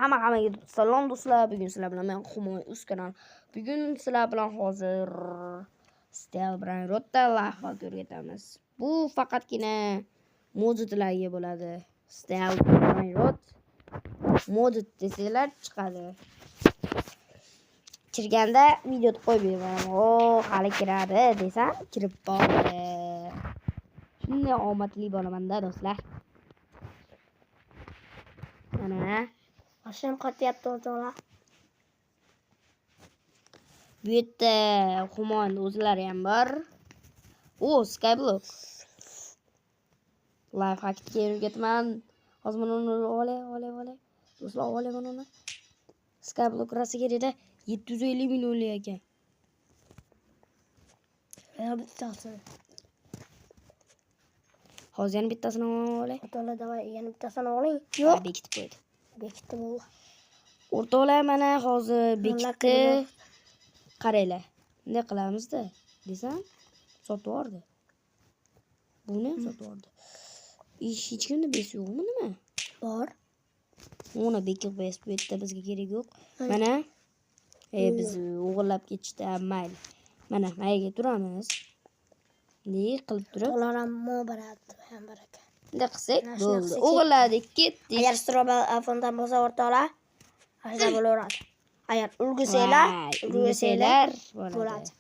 Hammaga salom do'stlar. Bugun sizlar bilan men Humoy Uz kanal. Bugun sizlar bilan hozir Style Brain Rotda lavha o'rgatamiz. Bu faqatgina moditlarga bo'ladi. Style Brain Rot modit desanglar chiqadi. Kirganda video qo'yib beraman. Hali kiradi desam, kirib qoldi. Shunday omadli bo'laman-da do'stlar. Mana Asham qatyapti o'rtoqlar. bu yerda Humoyni o'zlari ham bor. Skyblock. Life hackga o'rgataman. Hozir mana uni olay. Do'stlar, olay mana uni. Skyblock rasiga dedi 750 millionli ekan. Bittasi. Hozir yana bittasini olay. O'rtoqlar, davay, yana bittasini oling. Yo'q, bekitib qo'ydi. Bekitdi bu. O'rtoqlar, mana hozir bekitdi. Qaranglar. Bunday qilamiz-da, desam, sotib yubordi. Buni ham sotib yubordi. Hech kimda bes yo'qmi nima? Bor. Uni bekib qo'yasiz, bu yerda bizga kerak yo'q. Mana biz o'g'irlab ketishdi, mayli. Mana mayga turamiz. Ne qilib turib? Ular ham baraka. Bunday qilsak bo'ldi. O'g'irladik, ketdik. Agar Strobel iPhone'dan bo'lsa o'rtoqlar, ashula bo'laveradi. Agar ulgursalar bo'ladi.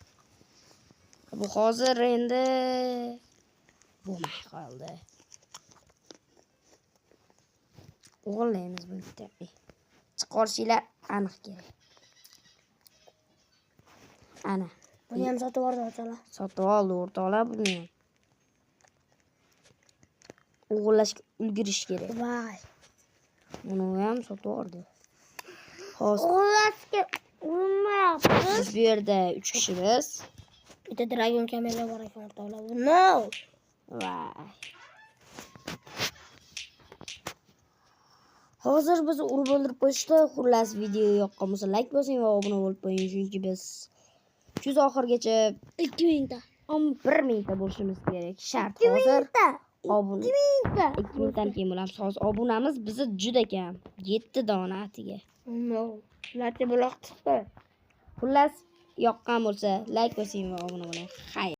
Bu hozir endi bo'lmay qoldi. O'g'irlaymiz bu yerda. Chiqarishlar aniq kerak. Ana. Buni ham sotib yubordi o'rtoqlar. Sotib oldi o'rtoqlar buni ham. O'g'irlashga ulgurish kerak. Voy. Uni ham sotib yubordi. Hozir O'g'irlashga urinmayapti. biz bu yerda 3 kishimiz. Bitta Dragon kamera bor ekan o'rtoqlar. No. Voy. Hozir biz urib o'ldirib qo'yishdi. Xullas video yoqqan bo'lsa like bosing va obuna bo'lib qo'ying, chunki biz kuz oxirigacha 2000 ta. 1000 ta bo'lishimiz kerak. Shart hozir. 2000 ta. 2000 dan keyin bo'lamiz. Hozir obunamiz bizni juda kam. 7 dona atiga. No. Ularga buloq chiqdi. Xullas yoqqan bo'lsa like bosing va obuna bo'ling. Xayr.